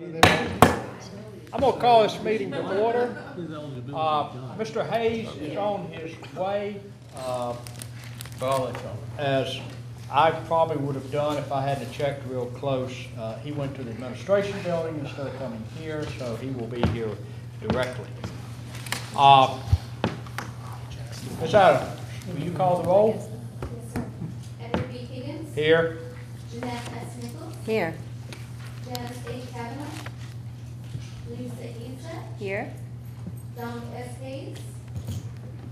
I'm going to call this meeting to order. Mr. Hayes is on his way, as I probably would have done if I hadn't checked real close. He went to the administration building instead of coming here, so he will be here directly. Ms. Adams, will you call the roll? Yes, sir. Edward B. Higgins. Here. Jeanette S. Nichols. Here. Janice A. Kavanaugh. Lisa Isa. Here. Donald S. Hayes.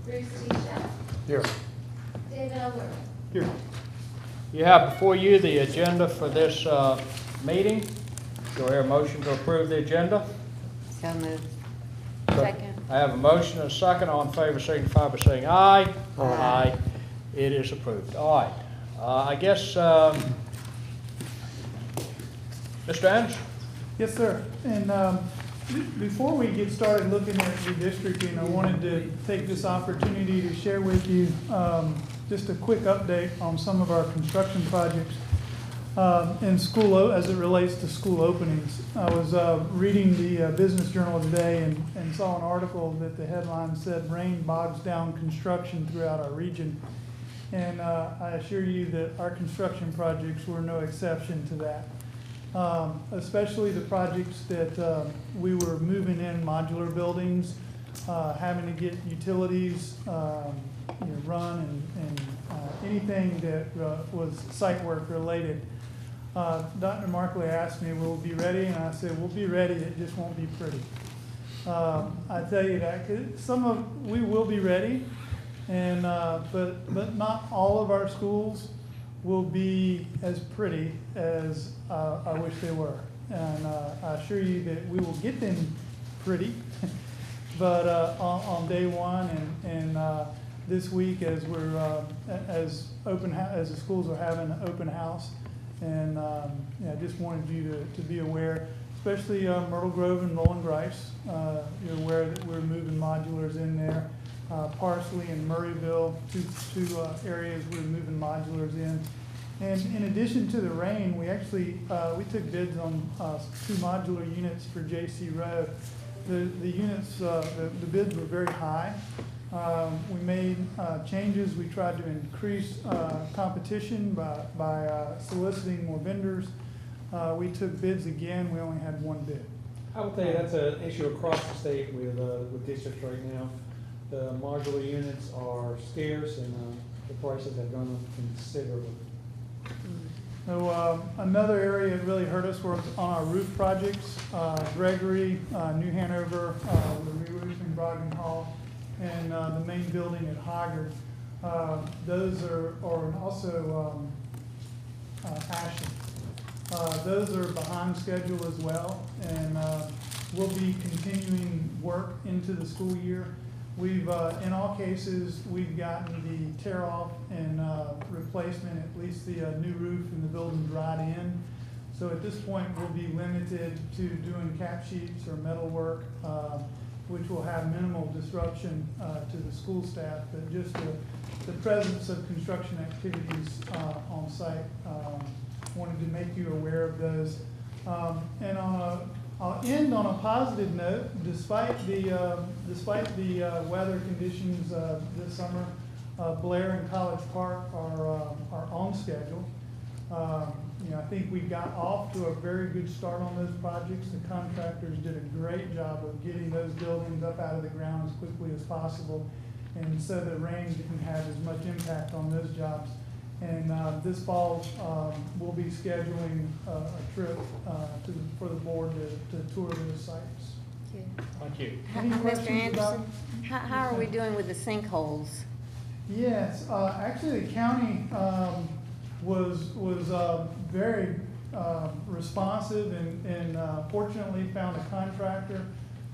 Bruce T. Shaw. Here. David L. Word. Here. You have before you the agenda for this meeting. Do I hear a motion to approve the agenda? So moved. So, Second. I have a motion and a second. All in favor signify by saying aye. Aye. It is approved. All right. I guess, Mr. Anderson? Yes, sir. And before we get started looking at redistricting, I wanted to take this opportunity to share with you just a quick update on some of our construction projects in school as it relates to school openings. I was reading the Business Journal today and saw an article that the headline said, "Rain bogs down construction throughout our region." And I assure you that our construction projects were no exception to that. Especially the projects that we were moving in modular buildings, having to get utilities run and anything that was site work related. Dr. Markley asked me, "Will we be ready?" And I said, "We'll be ready, it just won't be pretty." I tell you that, 'cause we will be ready, and but not all of our schools will be as pretty as I wish they were. And I assure you that we will get them pretty, but on day one and this week as we're as the schools are having an open house, and I just wanted you to be aware, especially Myrtle Grove and Roland Grice. You're aware that we're moving modulars in there. Parsley and Murrayville, two areas we're moving modulars in. And in addition to the rain, we actually we took bids on 2 modular units for J.C. Rowe. The units, the bids were very high. We made changes. We tried to increase competition by soliciting more vendors. We took bids again. We only had 1 bid. I would say that's an issue across the state with districts right now. The modular units are scarce and the prices have gone up considerably. So another area that really hurt us was on our roof projects, Gregory, New Hanover, the re-roofing Brogden Hall, and the main building at Hoggard. Those are also Ashland. Those are behind schedule as well, and we'll be continuing work into the school year. We've, in all cases, we've gotten the tear off and replacement, at least the new roof in the buildings right in. So at this point, we'll be limited to doing cap sheets or metal work, which will have minimal disruption to the school staff, but just the presence of construction activities on site. Wanted to make you aware of those. And I'll end on a positive note. Despite the weather conditions this summer, Blair and College Park are on schedule. I think we got off to a very good start on those projects. The contractors did a great job of getting those buildings up out of the ground as quickly as possible, and so the rain didn't have as much impact on those jobs. And this fall, we'll be scheduling a trip for the board to tour those sites. Thank you. Any Mr. questions about? Anderson, how are we doing with the sinkholes? Yes, actually, the county was very responsive and fortunately found a contractor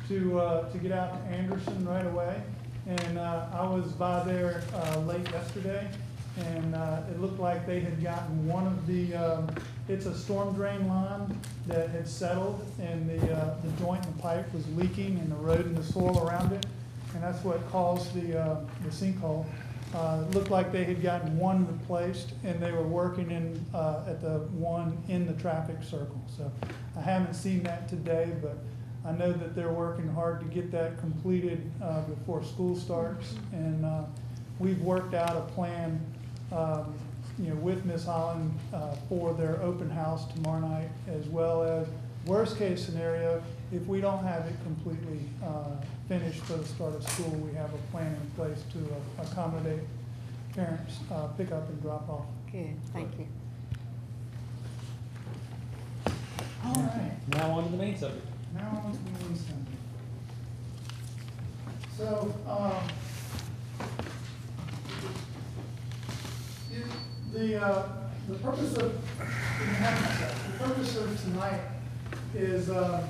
to get out to Anderson right away. And I was by there late yesterday. And it looked like they had gotten one of the, it's a storm drain line that had settled, and the joint in the pipe was leaking and eroding the soil around it, and that's what caused the sinkhole. Looked like they had gotten one replaced, and they were working in, at the one in the traffic circle. So I haven't seen that today, but I know that they're working hard to get that completed before school starts. And we've worked out a plan, with Ms. Holland for their open house tomorrow night, as well as worst case scenario, if we don't have it completely finished for the start of school, we have a plan in place to accommodate parents pick up and drop off. Good, thank you. All right. Now on to the main subject. Now on to the main subject. So, the purpose of tonight is, to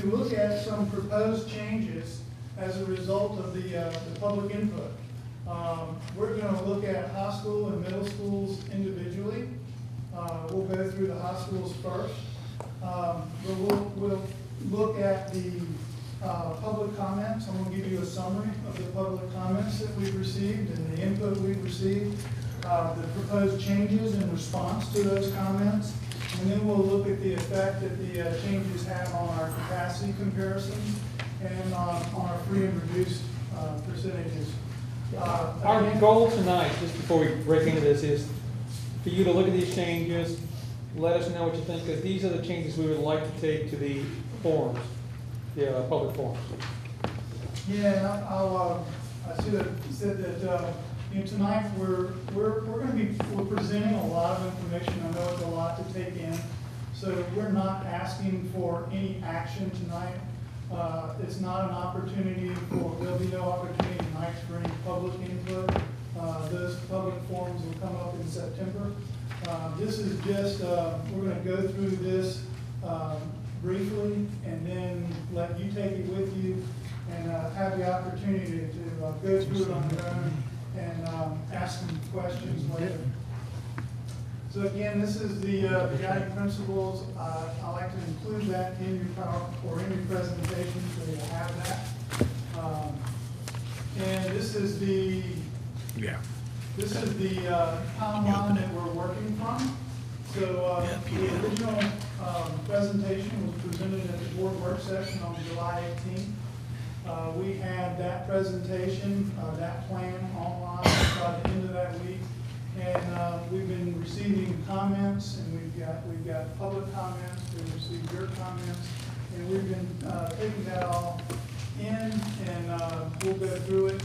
look at some proposed changes as a result of the public input. We're gonna look at high school and middle schools individually. We'll go through the high schools first. But we'll look at the public comments. I'm gonna give you a summary of the public comments that we've received and the input we've received, the proposed changes in response to those comments, and then we'll look at the effect that the changes have on our capacity comparisons and on our free and reduced percentages. Our Again, goal tonight, just before we break into this, is for you to look at these changes, let us know what you think, because these are the changes we would like to take to the forums, the public forums. Yeah, and I should have said that, tonight we're presenting a lot of information. I know it's a lot to take in. So we're not asking for any action tonight. It's not an opportunity there'll be no opportunity tonight for any public input. Those public forums will come up in September. This is just, we're gonna go through this, briefly and then let you take it with you and, have the opportunity to go through it on your own and, ask some questions later. So again, this is the guiding principles. I like to include that in your in your presentation so you have that. And this is the timeline that we're working from. So the original presentation was presented at the board work session on July 18th. We had that presentation, that plan online by the end of that week. And we've been receiving comments, and we've got public comments, we've received your comments, and we've been taking that all in, and we'll go through it.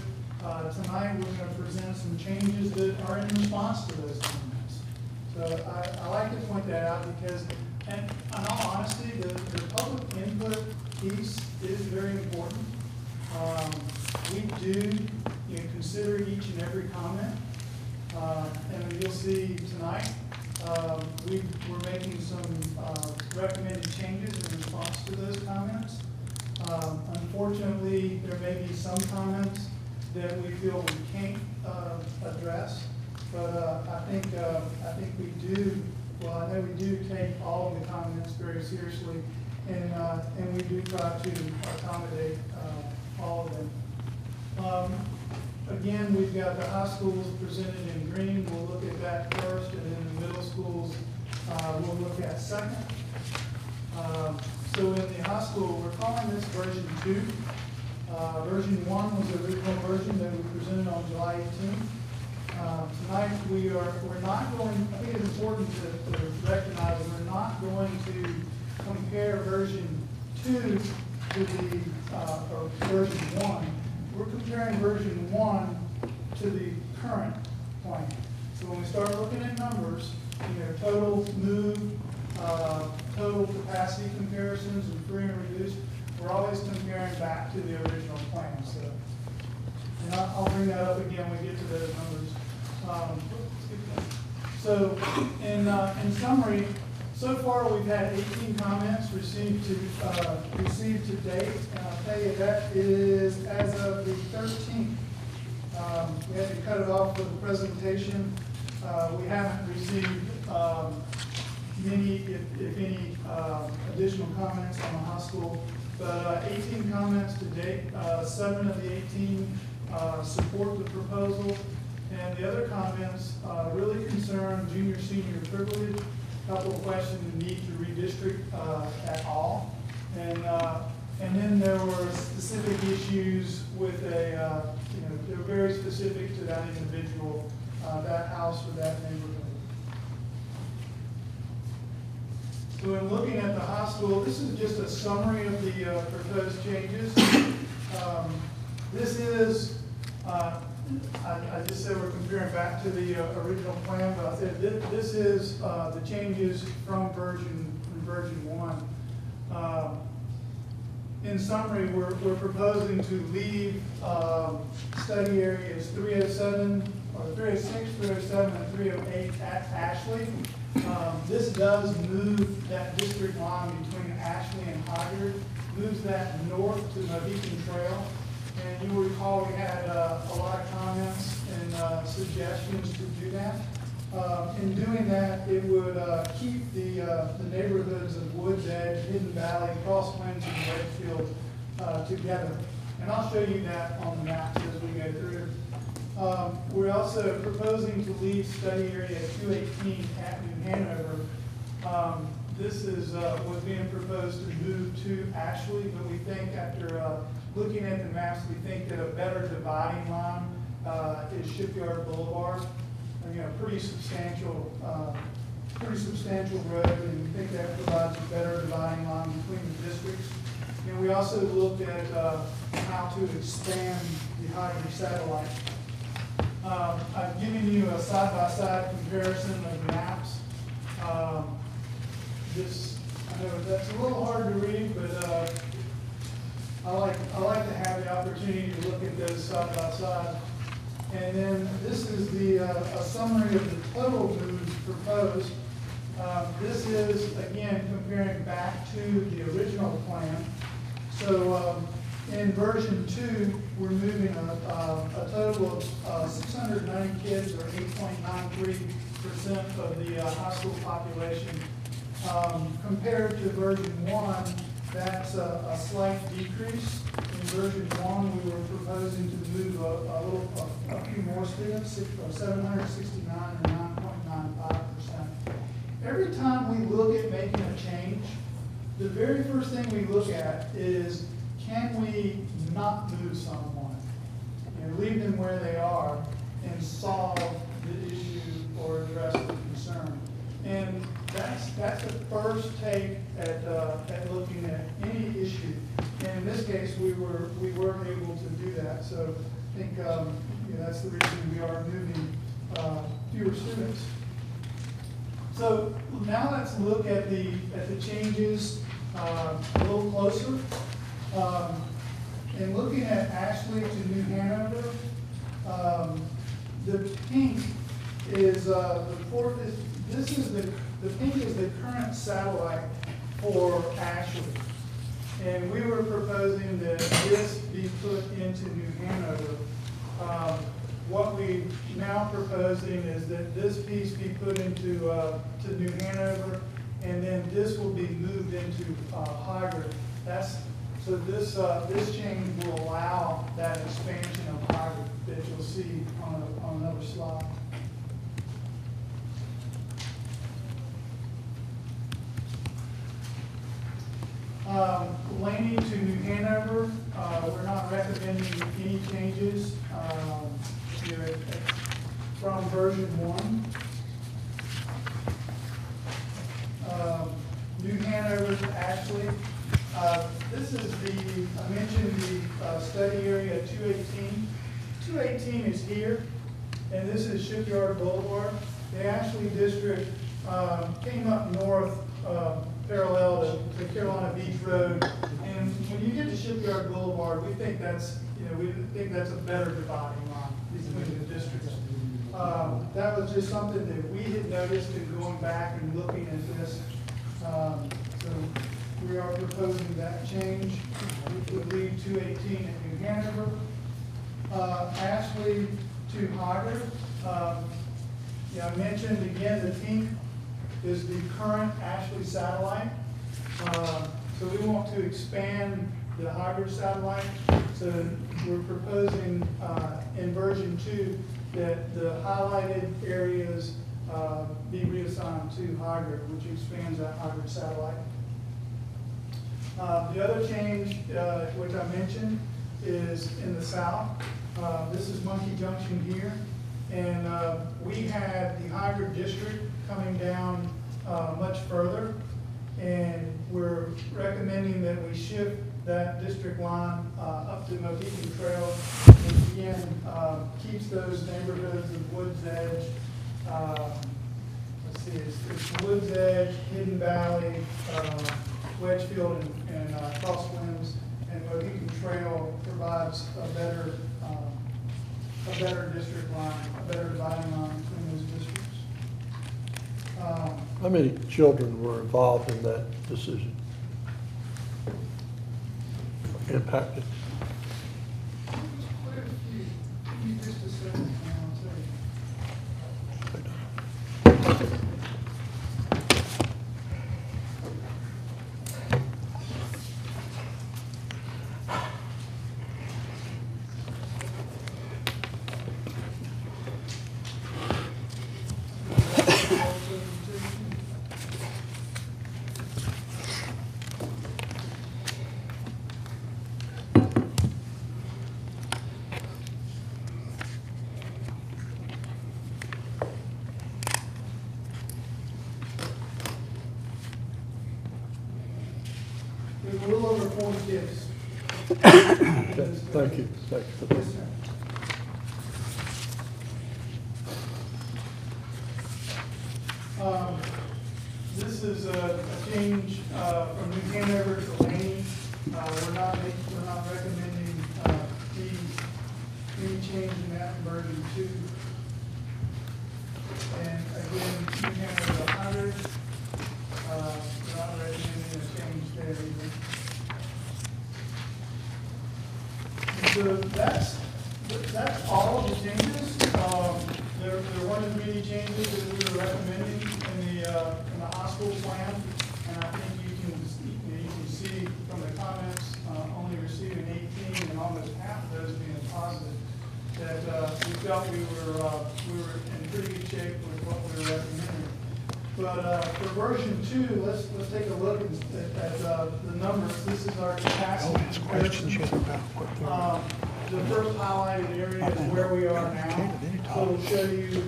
Tonight, we're going to present some changes that are in response to those comments. So I like to point that out because, and in all honesty, the public input piece is very important. We do consider each and every comment. And you'll see tonight, we're making some recommended changes in response to those comments. Unfortunately, there may be some comments that we feel we can't address, but I think we do. Well, I know we do take all of the comments very seriously, and we do try to accommodate all of them. Again, we've got the high schools presented in green. We'll look at that first, and then the middle schools we'll look at second. So in the high school, we're calling this version 2. Version 1 was the original version that we presented on July 18th. Tonight we're not going, I think it's important to recognize that we're not going to compare version 2 to the, or version 1. We're comparing version 1 to the current plan. So when we start looking at numbers, total move, total capacity comparisons and free and reduced, we're always comparing back to the original plan. So, and I'll bring that up again when we get to those numbers. So in summary, so far we've had 18 comments received to date, and I'll tell you that is as of the 13th. We had to cut it off for the presentation. We haven't received many, if any, additional comments on the high school, but 18 comments to date. 7 of the 18 support the proposal. And the other comments really concern junior, senior privilege, couple of questions, the need to redistrict at all. And then there were specific issues with they're very specific to that individual, that house or that neighborhood. So in looking at the hospital, this is just a summary of the proposed changes. This is, I just said we're comparing back to the original plan, but I said this is the changes from version 1. In summary, we're proposing to leave study areas 307, or 306, 307, and 308 at Ashley. This does move that district line between Ashley and Hoggard, moves that north to Mohican Trail. And you will recall we had a lot of comments and suggestions to do that. In doing that, it would keep the neighborhoods of Woods Edge, Hidden Valley, Cross Winds, and Redfield together. And I'll show you that on the maps as we go through. We're also proposing to leave study area 218 at New Hanover. This is what's being proposed to move to Ashley, but we think after looking at the maps, we think that a better dividing line is Shipyard Boulevard. Pretty substantial road, and we think that provides a better dividing line between the districts. And we also looked at how to expand the Hoggard satellite. I've given you a side-by-side comparison of maps. I know that's a little hard to read, but I like to have the opportunity to look at those side by side. And then this is a summary of the total moves proposed. This is, again, comparing back to the original plan. So in version 2, we're moving a total of 690 kids, or 8.93% of the high school population. Compared to version 1, that's a slight decrease. In version 1, we were proposing to move a few more students, 769 or 9.95%. Every time we look at making a change, the very first thing we look at is, can we not move someone? Leave them where they are and solve the issue or address the concern. And that's the first take at looking at any issue. And in this case, we weren't able to do that. So I think that's the reason we are moving fewer students. So now let's look at the changes a little closer. And looking at Ashley to New Hanover, the pink is the pink is the current satellite for Ashley. And we were proposing that this be put into New Hanover. What we now proposing is that this piece be put into to New Hanover, and then this will be moved into Hoggard. So this change will allow that expansion of Hoggard that you'll see on another slide. Laney to New Hanover, we're not recommending any changes from version 1. New Hanover to Ashley. This is I mentioned the study area 218. 218 is here, and this is Shipyard Boulevard. The Ashley district came up north parallel to Carolina Beach Road, and when you get to Shipyard Boulevard, we think that's a better dividing line between the districts. That was just something that we had noticed in going back and looking at this. So we are proposing that change, which would leave 218 at New Hanover. Ashley to Hoggard. I mentioned again the pink is the current Ashley satellite. So we want to expand the hybrid satellite. So we're proposing in version 2 that the highlighted areas be reassigned to hybrid, which expands that hybrid satellite. The other change, which I mentioned, is in the south. This is Monkey Junction here. And we had the hybrid district coming down much further. And we're recommending that we shift that district line up to Mohican Trail, which again keeps those neighborhoods of Woods Edge. Let's see, it's Woods Edge, Hidden Valley, Wedgefield, and Crosswinds, and Mohican Trail provides a better district line, a better dividing line between those districts. How many children were involved in that decision? Impacted? Quite a few. Give me just a second, and I'll tell you. There's a little over 40 kids. Okay, thank you. Thank you for that. Yes, sir. This is a change from New Hanover to Laney. We're not recommending any change in that in version 2. And again, New Hanover 100. We're not recommending a change there either. So that's all of the changes. There weren't as many changes as we were recommending in the high school plan, and I think you can see from the comments, only receiving 18 and almost half of those being positive, that we felt we were in pretty good shape with what we were recommending. But for version 2, let's take a look at the numbers. This is our capacity comparison. The first highlighted area is where we are now. So it'll show you,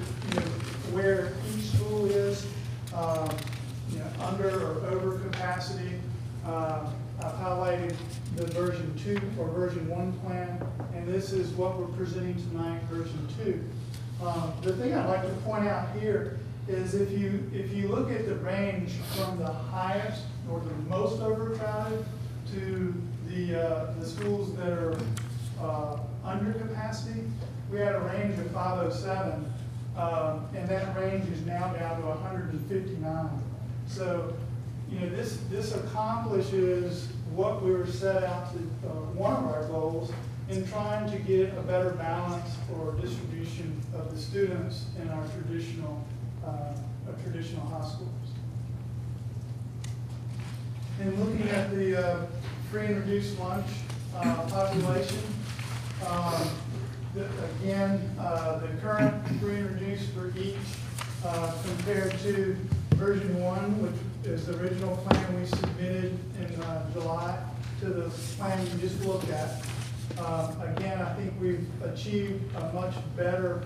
where each school is, under or over capacity. I've highlighted the version 2 or version 1 plan, and this is what we're presenting tonight, version 2. The thing I'd like to point out here is if you look at the range from the highest or the most overcrowded to the schools that are under capacity, we had a range of 507, and that range is now down to 159. So, this accomplishes what we were set out to, one of our goals, in trying to get a better balance or distribution of the students in our traditional high schools. And looking at the free and reduced lunch population, again, the current free and reduced for each compared to version 1, which is the original plan we submitted in July, to the plan you just looked at. Again, I think we've achieved a much better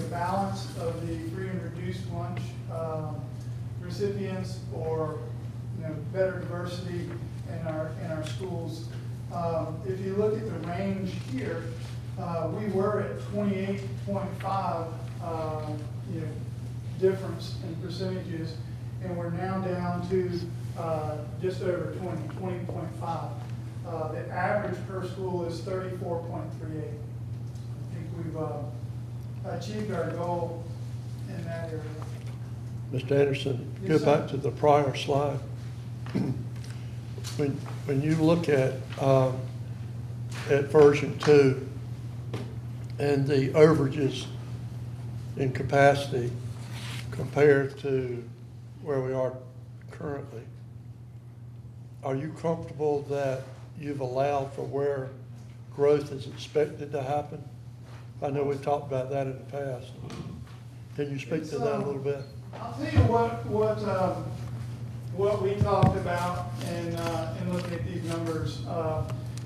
balance of the free and reduced lunch recipients, or better diversity in our schools. If you look at the range here, we were at 28.5 difference in percentages, and we're now down to just over 20.5. The average per school is 34.38. I think we've achieved our goal in that area. Mr. Anderson, go Yes, sir. back to the prior slide. When you look at version 2 and the overages in capacity compared to where we are currently, are you comfortable that you've allowed for where growth is expected to happen? I know we've talked about that in the past. Can you speak to that a little bit? I'll tell you what we talked about in looking at these numbers.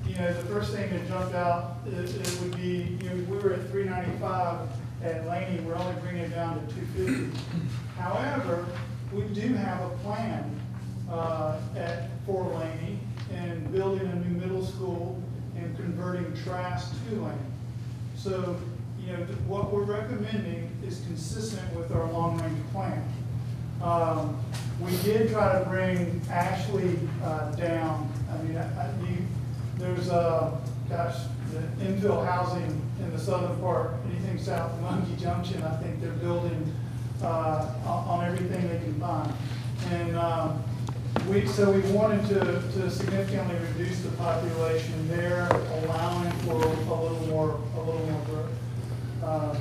You know, the first thing that jumped out, it would be, you know, we were at 395 at Laney, we're only bringing it down to 250. However, we do have a plan for Laney and building a new middle school and converting Trask to Laney. So, you know, what we're recommending is consistent with our long-range plan. We did try to bring Ashley down. I mean, there's the infill housing in the southern part, anything south of Monkey Junction, I think they're building on everything they can find. And so we wanted to significantly reduce the population there, allowing for a little more growth.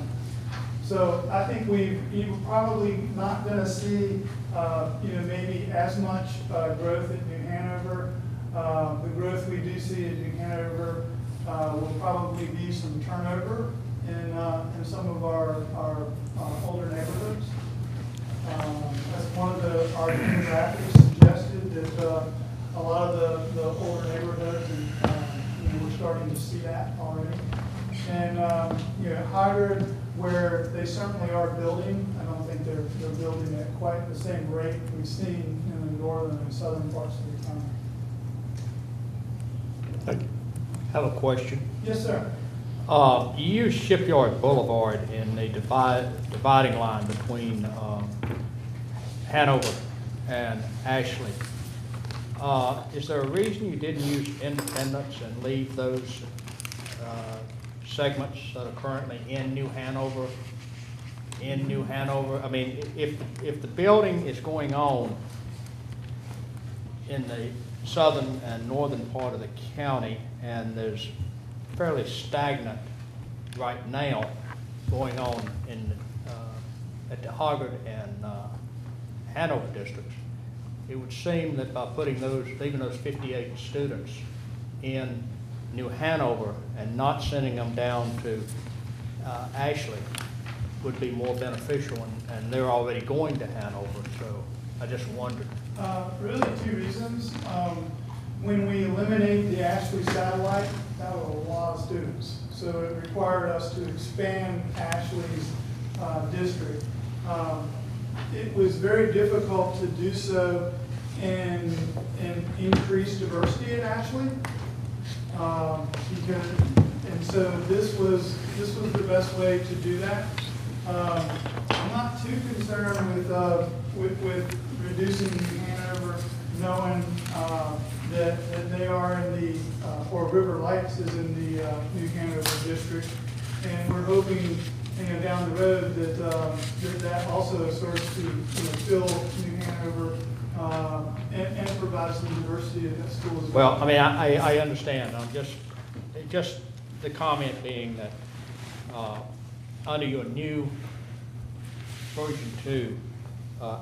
So I think you're probably not going to see, you know, maybe as much growth at New Hanover. The growth we do see at New Hanover will probably be some turnover in some of our older neighborhoods. That's one of our demographics suggested that a lot of the older neighborhoods, and you know, we're starting to see that already. And you know, hybrid, where they certainly are building, I don't think they're building at quite the same rate we've seen in the northern and southern parts of the county. Thank you. Have a question. Yes, sir. You use Shipyard Boulevard in the dividing line between Hanover and Ashley. Is there a reason you didn't use Independence and leave those segments that are currently in New Hanover? I mean, if the building is going on in the southern and northern part of the county, and there's fairly stagnant right now going on in at the Hoggard and Hanover districts, it would seem that by putting leaving those 58 students in New Hanover and not sending them down to Ashley would be more beneficial, and they're already going to Hanover, so I just wondered. Really two reasons. When we eliminate the Ashley satellite, that was a lot of students. So it required us to expand Ashley's district. It was very difficult to do so and increase diversity at Ashley. And so this was the best way to do that. I'm not too concerned with reducing New Hanover, knowing that they are in the, or River Lights is in the New Hanover district. And we're hoping, you know, down the road that also starts to, you know, fill New Hanover and provide some diversity at that school as well. Well, I mean, I understand. I'm just the comment being that under your new version 2,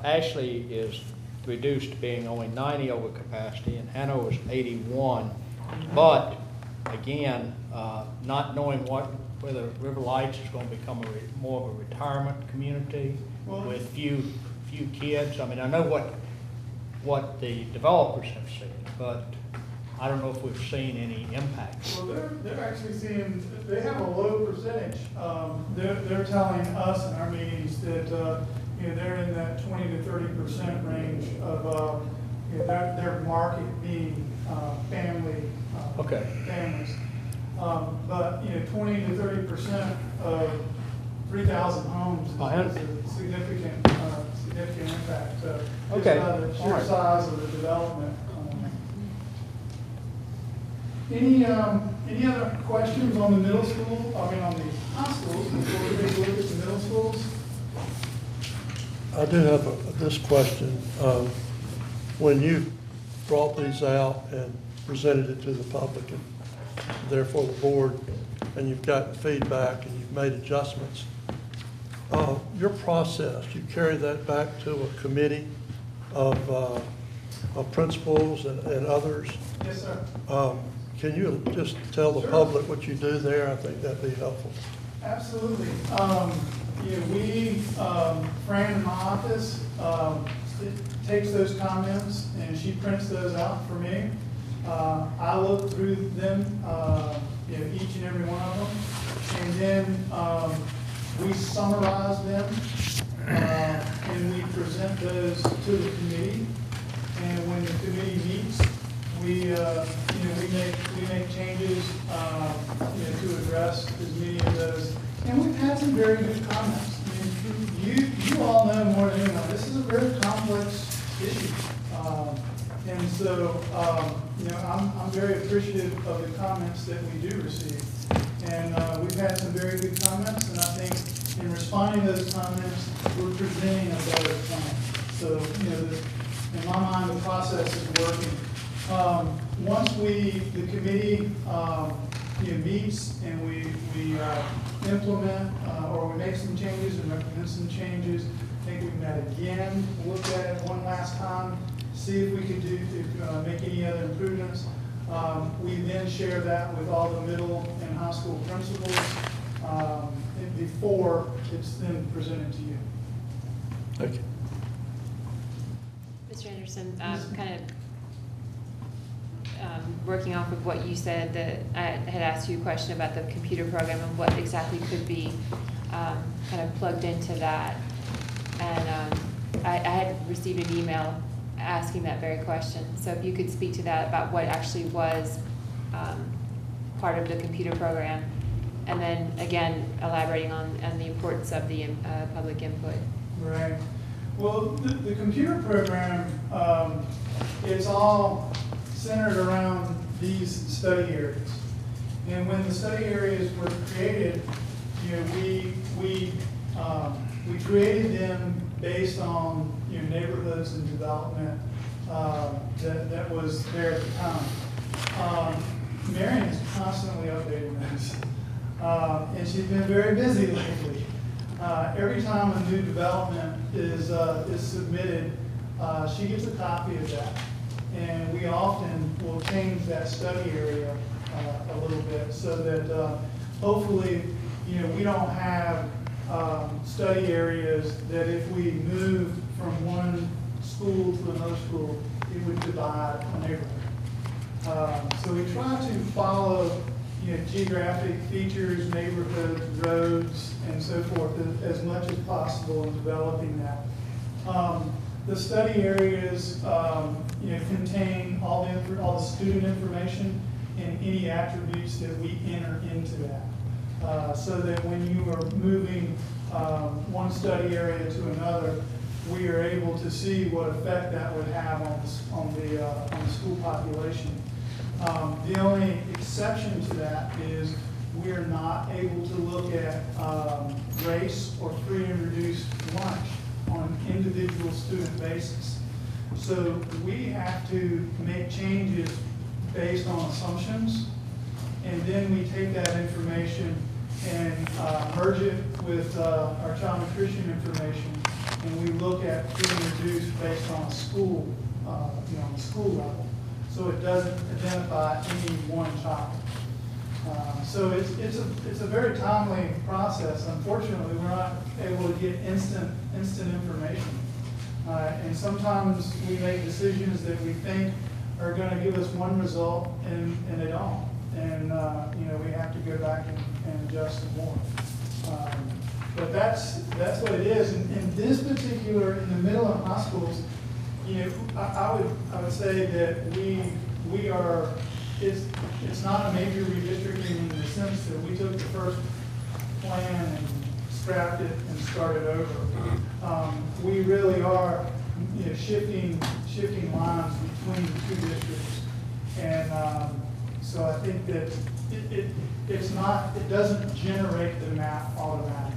Ashley is reduced to being only 90 over capacity, and Hanover's 81. But again, not knowing whether River Lights is going to become more of a retirement community with few kids. I mean, I know what the developers have said, but I don't know if we've seen any impact. Well, they're actually seeing, they have a low percentage. They're telling us in our meetings that you know, they're in that 20 to 30% range of you know, their market being families. But you know, 20 to 30% of 3,000 homes is a significant impact. Okay. Just by the sheer All right. size of the development. Any other questions on the middle school, I mean on the high schools, before we take a look at the middle schools? I do have this question. When you brought these out and presented it to the public and therefore the board, and you've gotten feedback and you've made adjustments, your process, you carry that back to a committee of principals and others? Yes, sir. can you just tell the public what you do there? I think that'd be helpful. Absolutely. Fran in my office, takes those comments and she prints those out for me. I look through them, each and every one of them. And then, we summarize them, and we present those to the committee. And when the committee meets, we make changes, to address as many of those. And we've had some very good comments. I mean, you all know more than anyone, this is a very complex issue. And so, I'm very appreciative of the comments that we do receive. And we've had some very good comments, and I think in responding to those comments, we're presenting a better plan. So, in my mind, the process is working. Once the committee, meets and we implement, or we make some changes and recommend some changes, I think we've met again, look at it one last time, see if we could make any other improvements. We then share that with all the middle and high school principals, before it's then presented to you. Thank you. Mr. Anderson, kind of working off of what you said, that I had asked you a question about the computer program and what exactly could be kind of plugged into that. And I had received an email asking that very question. So if you could speak to that, about what actually was part of the computer program, and then again, elaborating on the importance of the public input. Right. Well, the computer program, is all centered around these study areas. And when the study areas were created, we created them based on neighborhoods and development that was there at the time. Marion is constantly updating those, and she's been very busy lately. Every time a new development is submitted, she gets a copy of that. And we often will change that study area a little bit so that hopefully, we don't have study areas that if we move from one school to another school, it would divide a neighborhood. So we try to follow geographic features, neighborhoods, roads, and so forth as much as possible in developing that. The study areas contain all the student information and any attributes that we enter into that. So that when you are moving one study area to another, we are able to see what effect that would have on the school population. The only exception to that is we are not able to look at race or free and reduced lunch on an individual student basis. So we have to make changes based on assumptions, and then we take that information and merge it with our child nutrition information, and we look at free and reduced based on school, on the school level. So it doesn't identify any one child. So it's a very timely process. Unfortunately, we're not able to get instant information. And sometimes we make decisions that we think are going to give us one result, and they don't. And we have to go back and adjust some more. But that's what it is. In this particular, in the middle and high schools, I would say that we are. It's not a major redistricting in the sense that we took the first plan and scrapped it and started over. We really are, shifting lines between the two districts, and so I think that it doesn't generate the map automatically.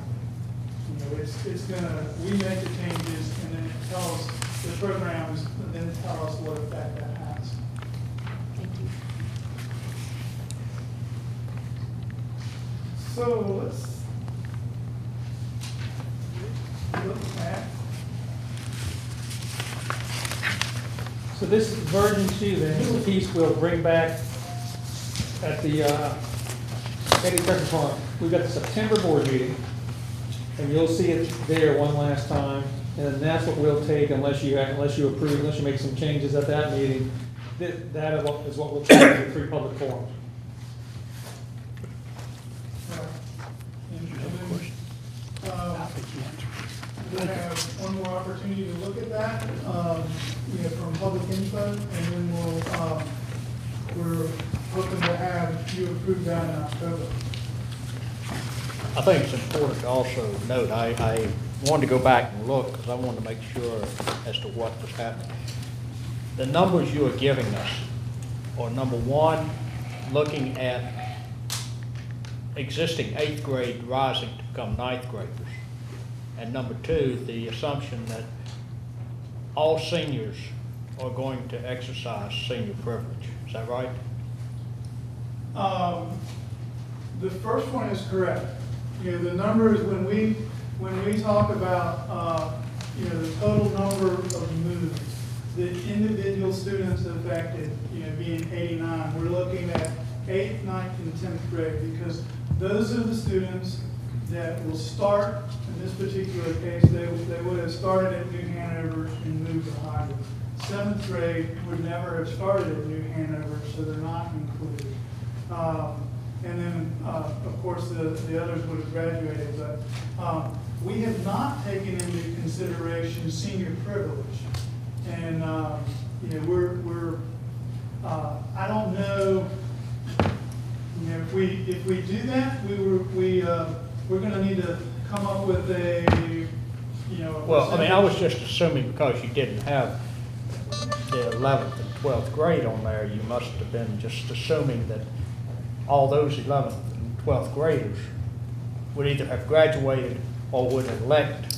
We make the changes, and then it tells the programs, and then it tells us what effect that has. Thank you. So let's look at. So this version 2 then is the piece we'll bring back at the Eddie Crescent Farm, we've got the September board meeting, and you'll see it there one last time, and then that's what we'll take unless you approve, unless you make some changes at that meeting. That is what we'll take to the 3 public forums. We'll have one more opportunity to look at that, from public input, and then we're hoping to have you approve that in October. I think it's important to also note, I wanted to go back and look because I wanted to make sure as to what was happening. The numbers you are giving us are, number one, looking at existing 8th grade rising to become 9th graders. And number two, the assumption that all seniors are going to exercise senior privilege. Is that right? The first one is correct. The numbers, when we talk about, the total number of moves, the individual students affected, being 89, we're looking at 8th, 9th, and 10th grade, because those are the students that will start, in this particular case, they would have started at New Hanover and moved to Hyder. 7th grade would never have started at New Hanover, so they're not included. And then, of course, the others would have graduated, but we have not taken into consideration senior privilege. And, I don't know, if we do that, we're gonna need to come up with a, Well, I mean, I was just assuming because you didn't have the 11th and 12th grade on there, you must have been just assuming that all those 11th and 12th graders would either have graduated or would elect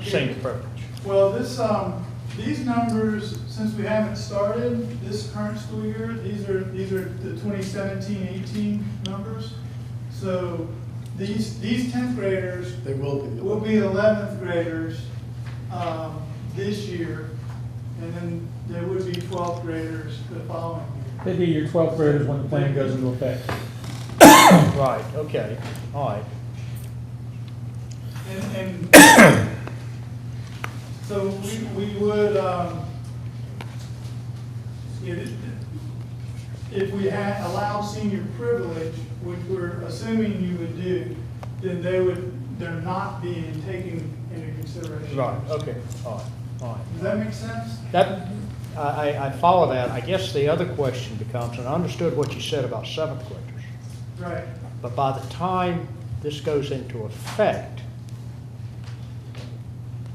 senior privilege. Well, these numbers, since we haven't started this current school year, these are the 2017-18 numbers. So these 10th graders They will be. will be 11th graders this year, and then there would be 12th graders the following year. They'd be your 12th graders when the plan goes into effect. Right, okay, all right. And so we would, if we had allowed senior privilege, which we're assuming you would do, then they're not being taken into consideration. Right, okay, all right. Does that make sense? That, I follow that. I guess the other question becomes, and I understood what you said about 7th graders, Right. but by the time this goes into effect,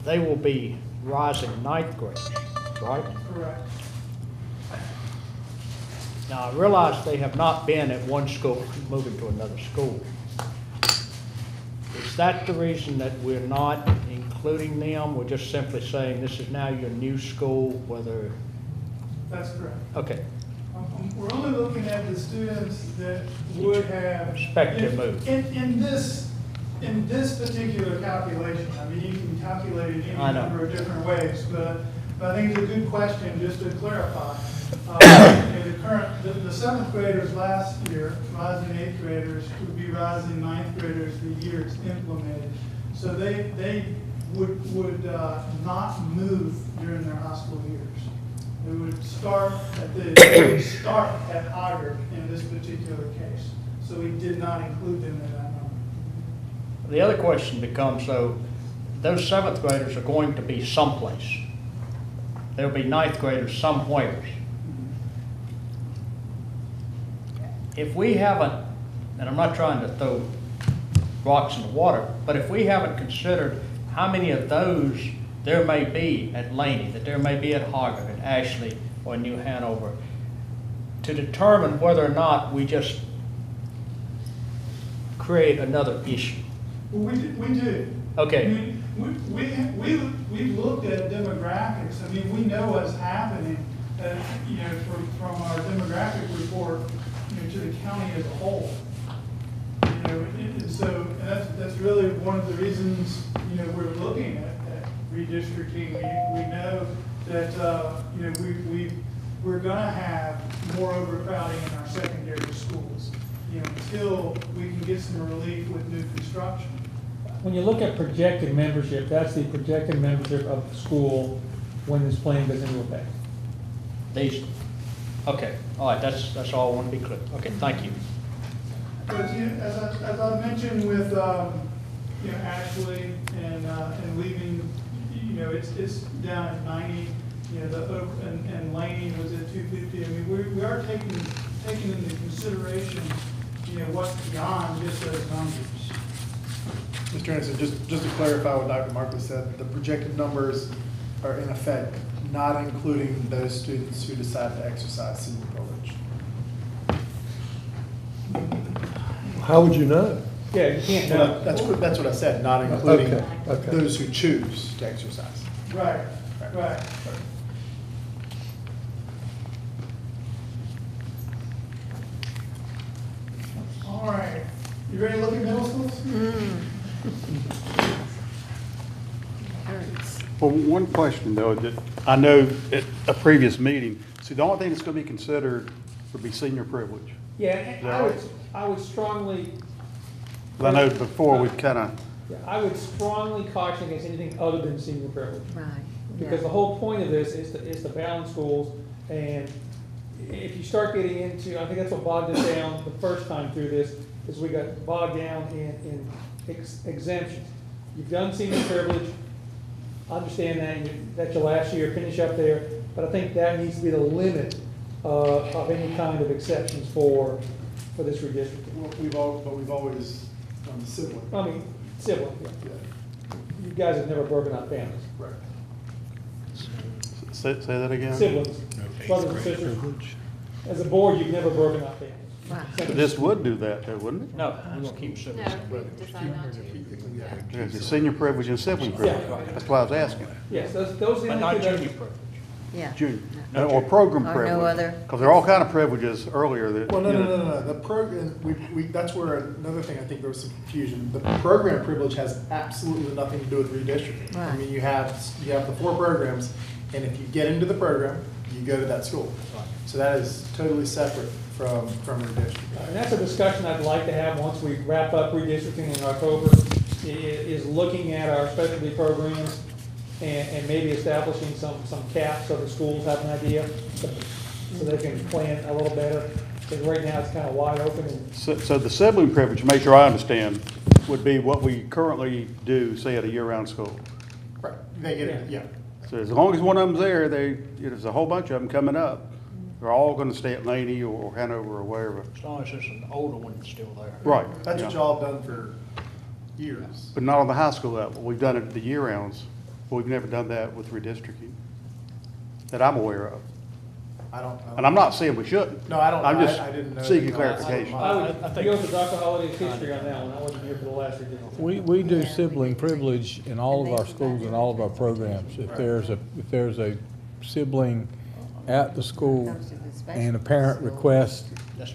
they will be rising 9th graders, right? Correct. Now, I realize they have not been at one school, moving to another school. Is that the reason that we're not including them? We're just simply saying this is now your new school, whether, That's correct. okay, We're only looking at the students that would have. Expect to move. In this particular calculation, I mean, you can calculate it any I know. number of different ways, but I think it's a good question just to clarify. The 7th graders last year, rising 8th graders, would be rising 9th graders the year it's implemented. So they would not move during their high school years. They would start at Hyder in this particular case. So we did not include them in that number. the other question becomes, though, those 7th graders are going to be someplace. There'll be 9th graders somewhere. If we haven't, and I'm not trying to throw rocks in the water, but if we haven't considered how many of those there may be at Laney, that there may be at Hoggard, at Ashley, or New Hanover, to determine whether or not we just create another issue. Well, we do. Okay. I mean, we've looked at demographics. I mean, we know what's happening, from our demographic report, to the county as a whole. And so that's really one of the reasons, we're looking at redistricting. We know that, we're gonna have more overcrowding in our secondary schools, until we can get some relief with new construction. When you look at projected membership, that's the projected membership of the school when this plan goes into effect. These, okay, all right, that's all I want to be clear. Okay, thank you. But as I mentioned with, Ashley and leaving, it's down at 90, and Laney was at 250. I mean, we are taking into consideration, what's beyond just those numbers. Mr. Anderson, just to clarify what Dr. Marcus said, the projected numbers are in effect not including those students who decide to exercise senior privilege. How would you know? Yeah, you can't Well, know. that's what I said, not including Okay. those who choose to exercise. Right, right. All right, you ready to look at middle schools? Well, one question though, that I know at a previous meeting, see, the only thing that's gonna be considered would be senior privilege. Yeah, and I would strongly, I know before we kinda, yeah, I would strongly caution against anything other than senior privilege. Right. Because the whole point of this is to balance schools, and if you start getting into, I think that's what bogged us down the first time through this, is we got bogged down in exemptions. You've done senior privilege, I understand that, that's your last year, finish up there, but I think that needs to be the limit of any kind of exceptions for this redistricting. Well, we've always done the sibling. I mean, sibling, yeah. Yeah, You guys have never broken up families. right. say that again? Siblings, brothers and sisters. As a board, you've never broken up families. Wow. But this would do that though, wouldn't it? No, we're going to keep No, siblings. we decide not to. Yeah, it's senior privilege and sibling privilege. Yeah. That's why I was asking. Yes, those are the But only not two that- junior privilege. Yeah. Junior, No, or program Or privilege. no other. Because there are all kind of privileges earlier that, Well, you know. no. The program, that's where another thing, I think there was some confusion. The program privilege has absolutely nothing to do with redistricting. I Right. mean, you have the 4 programs, and if you get into the program, you go to that school. So that is totally separate from redistricting. And that's a discussion I'd like to have once we wrap up redistricting in October, is looking at our specialty programs and maybe establishing some caps so the schools have an idea, so they can plan a little better. Because right now it's kind of wide open and, So the sibling privilege, make sure I understand, would be what we currently do, say at a year-round school. Right, they get it, yeah. So as long as one of them's there, there's a whole bunch of them coming up. They're all gonna stay at Laney or Hanover or wherever. As long as there's an older one that's still there. Right. That's what yeah. y'all have done for years. But not on the high school level. We've done it at the year-rounds, but we've never done that with redistricting that I'm aware of. I don't. And I'm not saying we shouldn't. No, I don't. I'm just I didn't know. seeking that. clarification. I I would think- go to Dr. Holiday's history on that one. I wasn't here for the last redistricting. We do sibling privilege in all of our schools and all of our programs. If there's a sibling at the school and a parent requests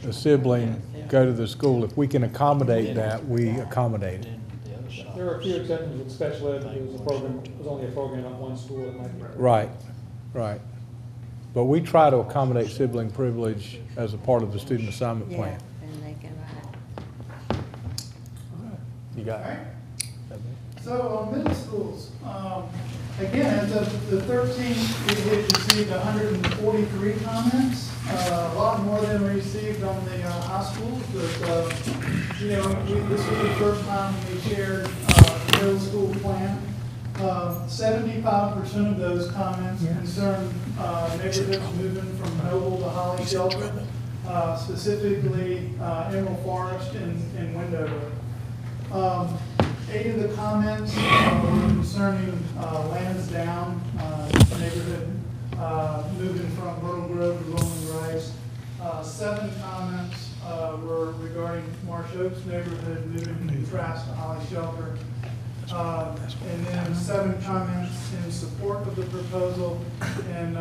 a sibling go to the school, if we can accommodate that, we accommodate it. Then the other side. There are a few exceptions with special ed, it was only a program at one school, it might be. Right, right. But we try to accommodate sibling privilege as a part of the student assignment Yeah, plan. and they can, You got All it? right. So, middle schools, again, as of the 13th, we did receive 143 comments, a lot more than we received on the high schools, but, this was the first time we shared the middle school plan. 75% of those comments concern neighborhoods moving from Noble to Holly Shelter, specifically Emerald Forest and Wendover. 8 of the comments were concerning Lansdowne neighborhood, moving from Myrtle Grove to Rolling Rice. 7 comments were regarding Marsh Oaks neighborhood, moving from Trask to Holly Shelter. And then 7 comments in support of the proposal, and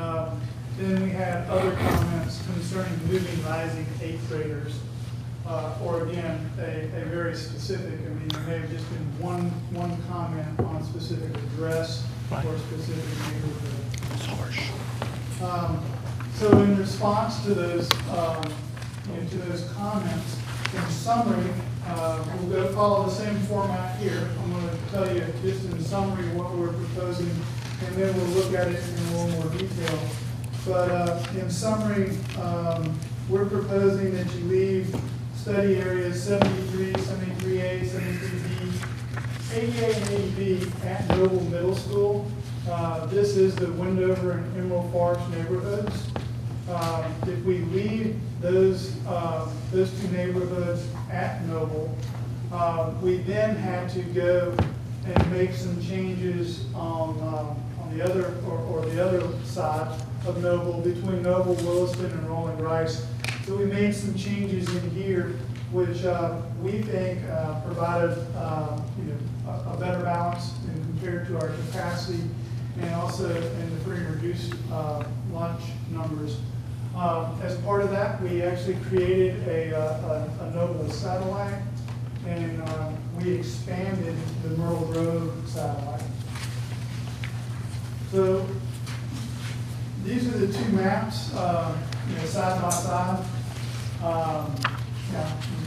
then we had other comments concerning moving rising 8th graders. Or again, a very specific, I mean, there may have just been one comment on specific address or specific neighborhood. It's harsh. So in response to those, to those comments, in summary, we'll go follow the same format here. I'm going to tell you just in summary what we're proposing, and then we'll look at it in a little more detail. But in summary, we're proposing that you leave study areas 73, 73A, 73B, 80A, and 80B at Noble Middle School. This is the Wendover and Emerald Forest neighborhoods. If we leave those two neighborhoods at Noble, we then had to go and make some changes on the other, or the other side of Noble, between Noble, Williston, and Rolling Rice. So we made some changes in here, which we think provided a better balance compared to our capacity, and also in the free and reduced lunch numbers. As part of that, we actually created a Noble satellite, and we expanded the Myrtle Grove satellite. So these are the two maps, side by side. I'm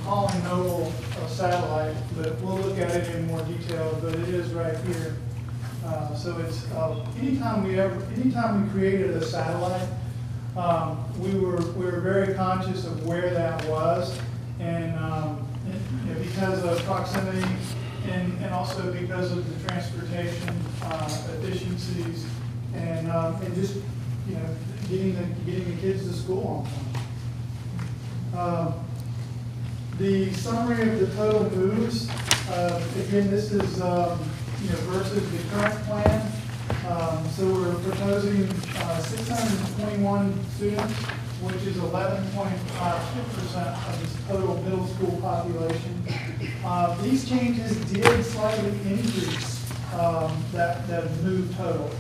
calling Noble a satellite, but we'll look at it in more detail. But it is right here. So it's anytime we created a satellite, we were very conscious of where that was, and because of proximity, and also because of the transportation efficiencies, and just getting the kids to school on time. The summary of the total moves. Again, this is versus the current plan. So we're proposing 621 students, which is 11.52% of the total middle school population. These changes did slightly increase that move total.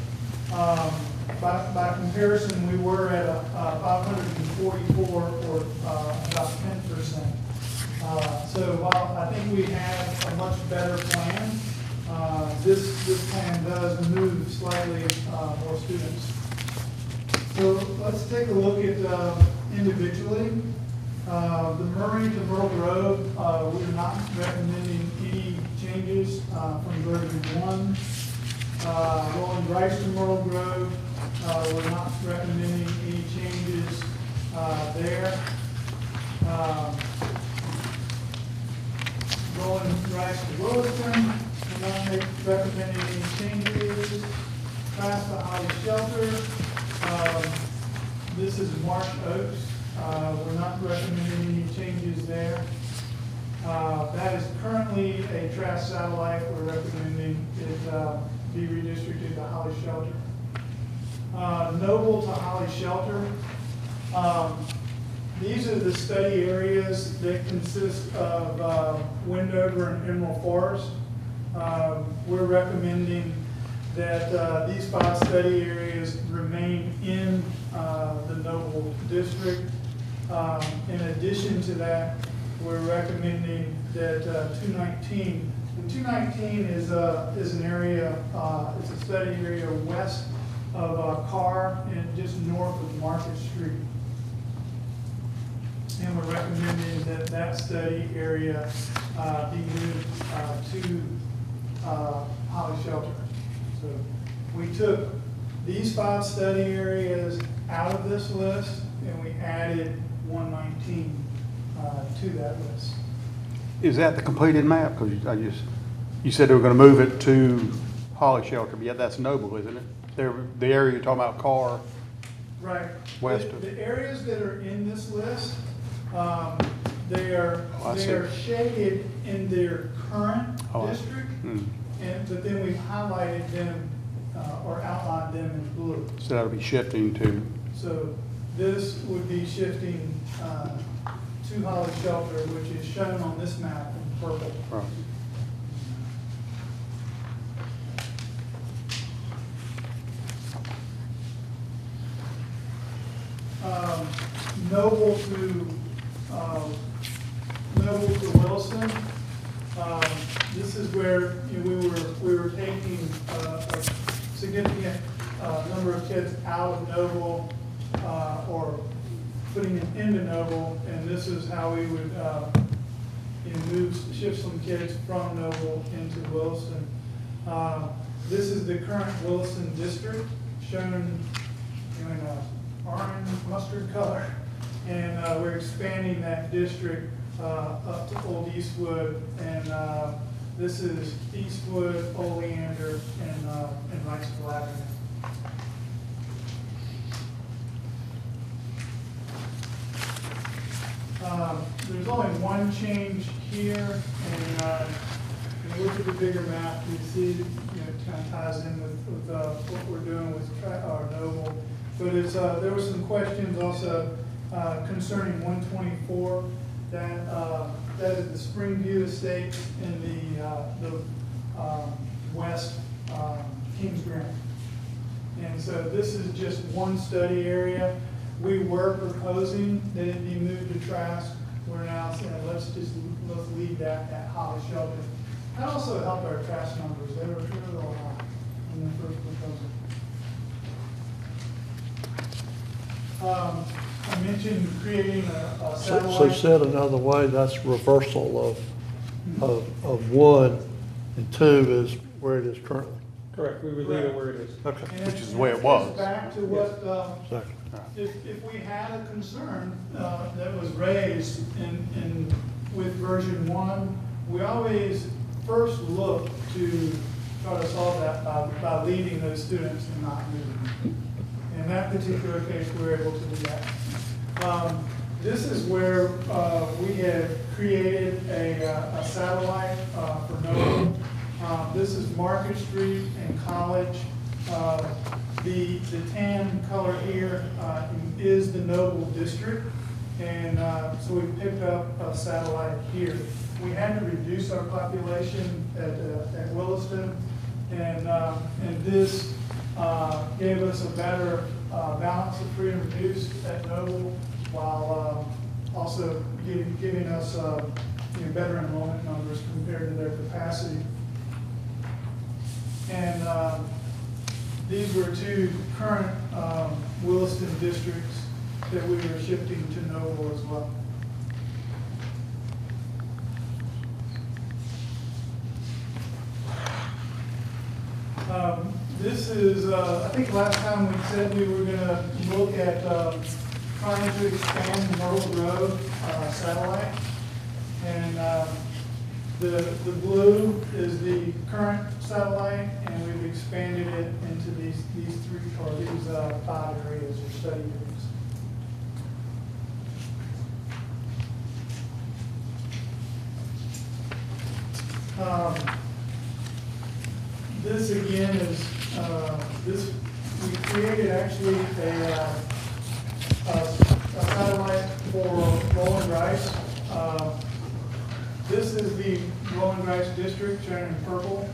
By comparison, we were at 544, or about 10%. So while I think we have a much better plan, this plan does move slightly more students. So let's take a look at individually. The Murray to Myrtle Grove, we're not recommending any changes from version 1. Rolling Rice to Myrtle Grove, we're not recommending any changes there. Rolling Rice to Williston, we're not recommending any changes. Pass to Holly Shelter. This is Marsh Oaks. We're not recommending any changes there. That is currently a trash satellite. We're recommending it be redistricted to Holly Shelter. Noble to Holly Shelter. These are the study areas that consist of Wendover and Emerald Forest. We're recommending that these 5 study areas remain in the Noble district. In addition to that, we're recommending that 219, and 219 is an area, it's a study area west of Carr and just north of Market Street. And we're recommending that study area be moved to Holly Shelter. So we took these 5 study areas out of this list, and we added 119 to that list. Is that the completed map? Because you said they were going to move it to Holly Shelter, but yet that's Noble, isn't it? The area you're talking about, Carr. Right. West of. The areas that are in this list, they are see. shaded in their current district, but then we've highlighted them or outlined them in blue. So that'll be shifting to. So this would be shifting to Holly Shelter, which is shown on this map in purple. Right. Noble to Williston. This is where we were taking a significant number of kids out of Noble or putting it into Noble, and this is how we would, shift some kids from Noble into Williston. This is the current Williston district, shown in an orange mustard color. And we're expanding that district up to Old Eastwood, and this is Eastwood, Oleander, and Wrightsville Avenue. There's only one change here, and when you look at the bigger map, you see, it kind of ties in with what we're doing with Noble. But it's, there were some questions also concerning 124, that is the Springview Estates in the west Kings Grant. And so this is just one study area. We were proposing that it be moved to Trask. We're now saying let's leave that at Holly Shelter. That also helped our Trask numbers. They were a little high in the first proposal. I mentioned creating a So satellite. said another way, that's reversal of 1, and 2 is where it is currently. Correct, we would leave it where it is. Okay. And Which is the way it was. Back to what, Exactly. if we had a concern that was raised with version 1, we always first look to try to solve that by leaving those students and not moving them. In that particular case, we were able to do that. This is where we have created a satellite for Noble. This is Market Street and College. The tan color here is the Noble district, and so we picked up a satellite here. We had to reduce our population at Williston, and this gave us a better balance of free and reduced at Noble, while also giving us better enrollment numbers compared to their capacity. And these were two current Williston districts that we were shifting to Noble as well. This is, I think last time we said we were going to look at trying to expand the Myrtle Grove satellite. And the blue is the current satellite, and we've expanded it into these 5 areas or study areas. This again is, we created actually a satellite for Rolling Rice. This is the Rolling Rice district shown in purple.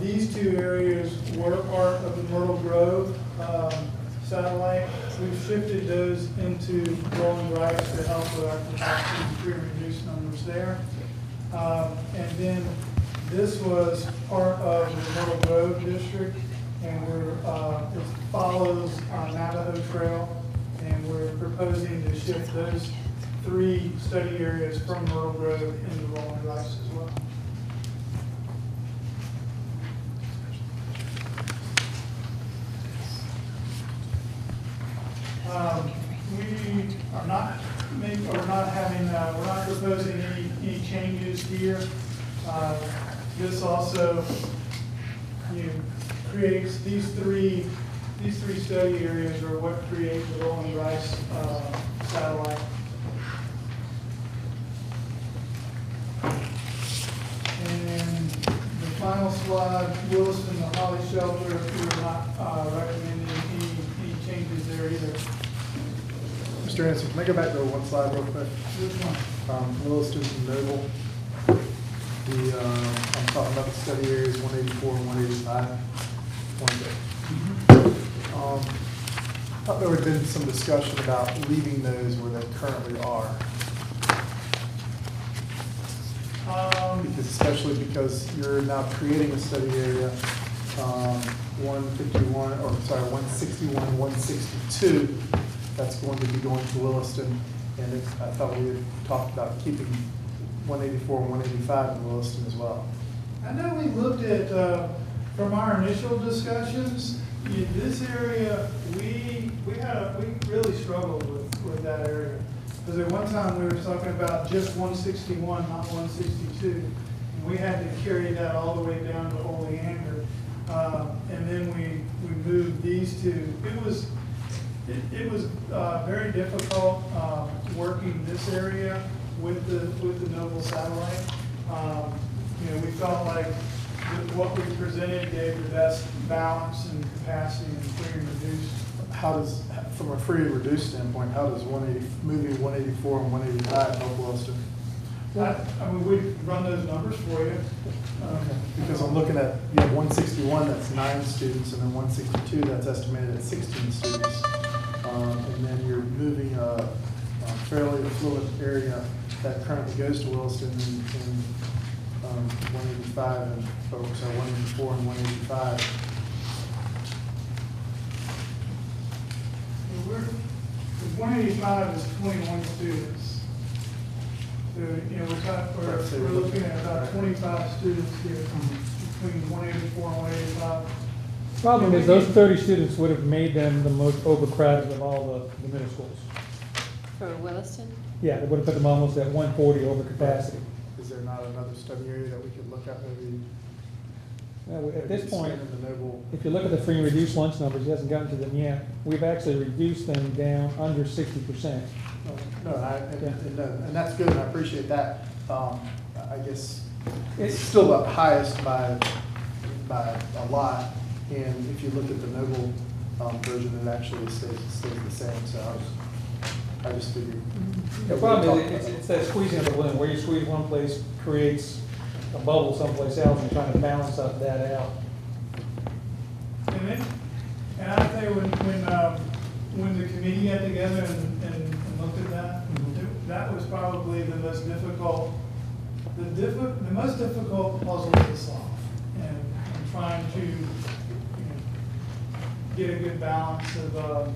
These 2 areas were part of the Myrtle Grove satellite. We've shifted those into Rolling Rice to help with our capacity and free and reduced numbers there. And then this was part of the Myrtle Grove district, and it follows Navajo Trail, and we're proposing to shift those 3 study areas from Myrtle Grove into Rolling Rice as well. We are not we're not proposing any changes here. This also creates these three study areas are what create the Rolling Rice satellite. And the final slide, Williston, the Holly Shelter, we're not recommending any changes there either. Mr. Anderson, can I go back to one slide real quick? Which one? Williston and Noble. I'm talking about the study areas 184 and 185. I thought there had been some discussion about leaving those where they currently are. Especially because you're now creating a study area, 161, or sorry, 161, 162, that's going to be going to Williston. And I thought we had talked about keeping 184 and 185 in Williston as well. I know we looked at, from our initial discussions, in this area, we really struggled with that area. Because at one time, we were talking about just 161, not 162. And we had to carry that all the way down to Oleander. And then we moved these two. It was very difficult working this area with the Noble satellite. We felt like what we presented gave the best balance and capacity and free and reduced. How does, from a free and reduced standpoint, how does moving 184 and 185 help Williston? We'd run those numbers for you. Because I'm looking at, you have 161, that's 9 students, and then 162, that's estimated at 16 students. And then you're moving a fairly affluent area that currently goes to Williston in 185 and, 184 and 185. The 185 is 21 students. So, we're looking at about 25 students here between 184 and 185. Problem is, those 30 students would have made them the most overcrowded of all the middle schools. For Williston? Yeah, it would have put them almost at 140 over capacity. Is there not another study area that we could look at maybe? At this point, expand the Noble? if you look at the free and reduced lunch numbers, he hasn't gotten to them yet, we've actually reduced them down under 60%. No, and that's good, and I appreciate that. I guess it's still the highest by a lot, and if you look at the Noble version, it actually stays the same, so I just figured. The problem is, it's that squeezing of the balloon, where you squeeze one place creates a bubble someplace else, and trying to balance up that out. And I tell you, when the committee got together and looked at that, that was probably the most difficult, the most difficult puzzle to solve. And trying to get a good balance of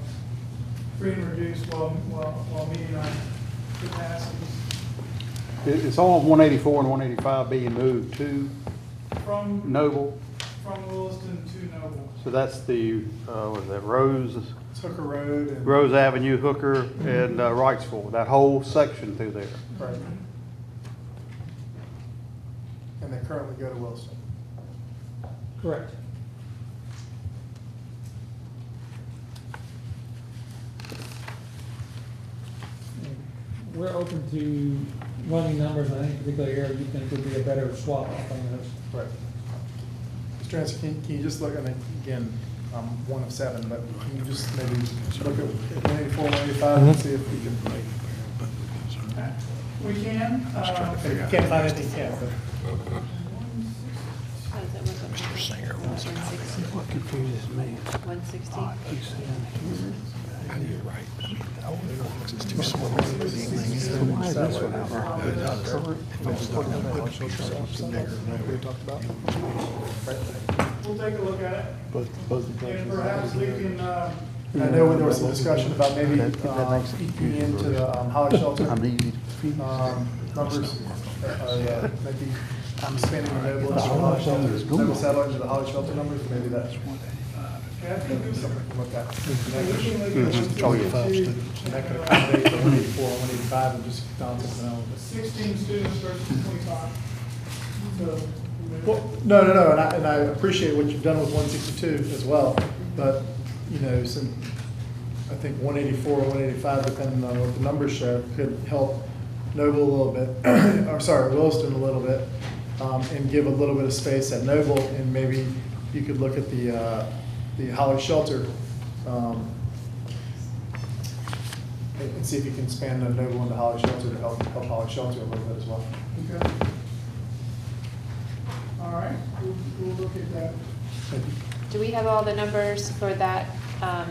free and reduced while meeting our capacities. It's all 184 and 185 being moved to From Noble. From Williston to Noble. So that's the, what is that, Rose Hooker Road and. Avenue, Hooker, and Wrightsville, that whole section through there. Right. And they currently go to Williston. Correct. We're open to running numbers on any particular area you think would be a better swap off on those. Right. Mr. Hanson, can you just look, again, I'm one of 7, but can you just maybe look at 184, 185 and see if we can. We can. If you can't find anything, you can't, but. How does that work on Mr. Singer? 160. What confuses me? 160. He's saying You're right. It's too So why is this one out We talked about. We'll take a look at it. Both And perhaps we can, I know when there was some discussion about maybe eking into the Holly Shelter numbers, maybe expanding the Noble into the Holly Shelter, Noble satellite into the Holly Shelter numbers, maybe that's something to look at. Oh, yeah. And that could accommodate the 184, 185 and just down something else. 16 students versus 25. So, Well, no, and I appreciate what you've done with 162 as well, but, some, I think 184, 185, depending on what the numbers show, could help Noble a little bit, or sorry, Williston a little bit, and give a little bit of space at Noble, and maybe you could look at the Holly Shelter, and see if you can expand the Noble into Holly Shelter to help Holly Shelter a little bit as well. okay. All right, we'll look at that. Do we have all the numbers for that? I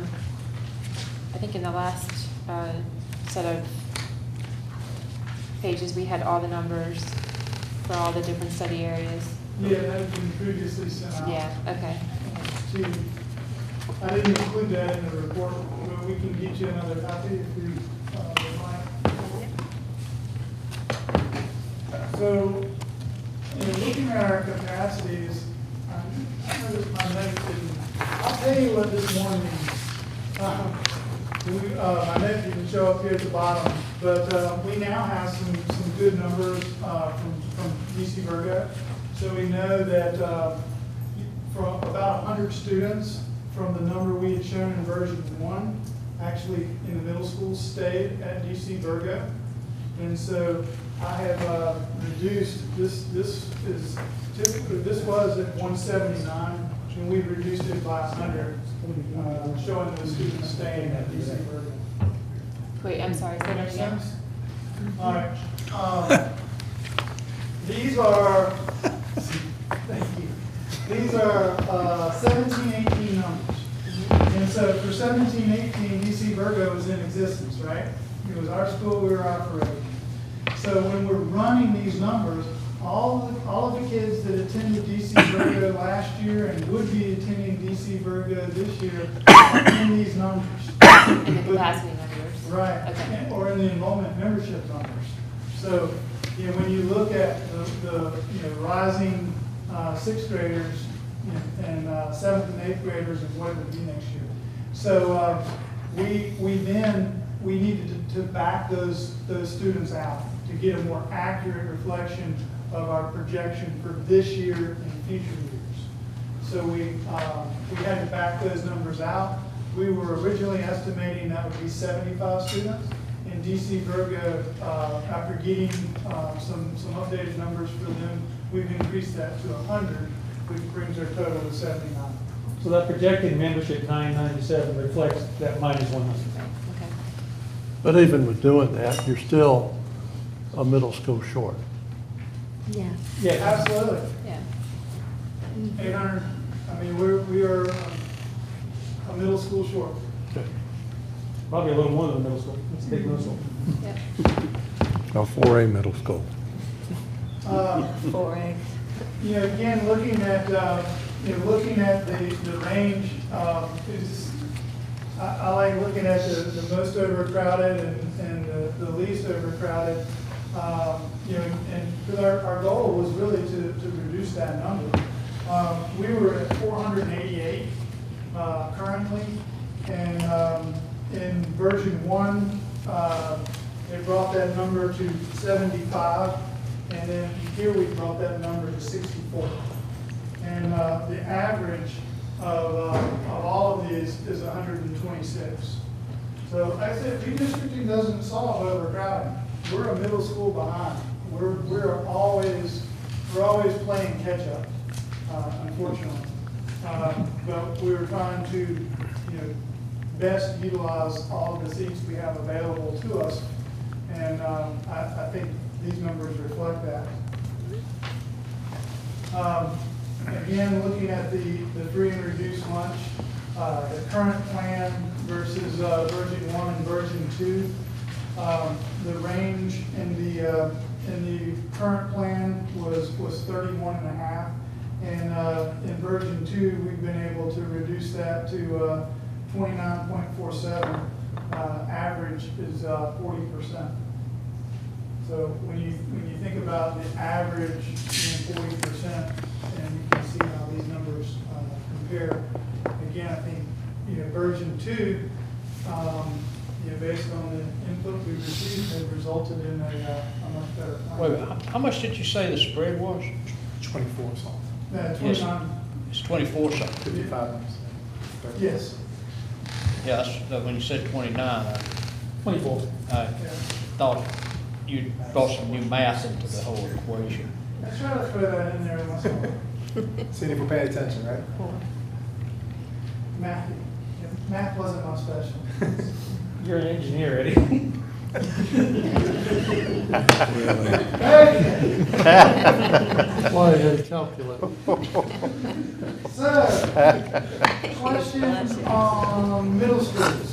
think in the last set of pages, we had all the numbers for all the different study areas. Yeah, that had been previously sent out. Yeah, okay. To I didn't include that in the report, but we can get you another copy if you would like. So, looking at our capacities, I noticed my notes didn't, I'll tell you what this one means. My note didn't show up here at the bottom, but we now have some good numbers from DC Virgo. So we know that from about 100 students from the number we had shown in version 1, actually in the middle school stayed at DC Virgo. And so I have reduced, this is typically, this was at 179, and we've reduced it by 100, showing the students staying at DC Virgo. Wait, I'm sorry, say that Makes again. sense? All right. These are, thank you. These are 17, 18 numbers. And so for 17, 18, DC Virgo was in existence, right? It was our school we were operating. So when we're running these numbers, all of the kids that attended DC Virgo last year and would be attending DC Virgo this year are in these numbers. In the capacity numbers. Right, Okay. or in the enrollment membership numbers. So, when you look at the rising sixth graders and seventh and eighth graders and what it would be next year. So we needed to back those students out to get a more accurate reflection of our projection for this year and future years. So we had to back those numbers out. We were originally estimating that would be 75 students. In DC Virgo, after getting some updated numbers for them, we've increased that to 100, which brings our total to 79. So that projected membership 997 reflects that minus 100. Okay. But even with doing that, you're still a middle school short. Yeah. Yeah, Absolutely. Yeah. 800, I mean, we are a middle school short. Okay. probably a little more than middle school. It's a big middle school. Yep. A 4A middle school. 4A. Again, looking at the range, is, I like looking at the most overcrowded and the least overcrowded. And because our goal was really to reduce that number. We were at 488 currently, and in version 1, it brought that number to 75. And then here we brought that number to 64. And the average of all of these is 126. So like I said, redistricting doesn't solve overcrowding. We're a middle school behind. We're always playing catch up, unfortunately. But we were trying to, best utilize all of the seats we have available to us. And I think these numbers reflect that. Again, looking at the free and reduced lunch, the current plan versus version 1 and version 2. The range in the current plan was 31.5, and in version 2 we've been able to reduce that to 29.47. Average is 40%. So when you think about the average 40%, and you can see how these numbers compare. Again, I think version 2, based on the input we've received, has resulted in a much better plan. Wait, how much did you say the spread was? 24 something. 29, It's 24 something. 55. yes. Yeah, when you said 29, 24. I Yeah. thought you brought some new math into the whole equation. I try to throw that in there once in a while. Seeing if we're paying attention, right? Math, math wasn't my special. You're an engineer, Eddie. Why you had to calculate? So, questions on middle schools?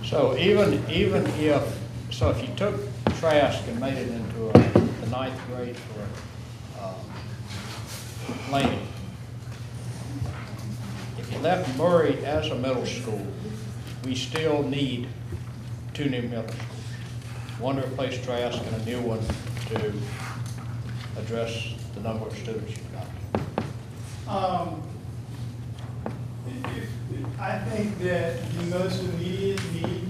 So even if you took Trask and made it into the 9th grade for Laney, left Murray as a middle school, we still need 2 new middle schools. One to replace Trask and a new one to address the number of students you've got. I think that the most immediate need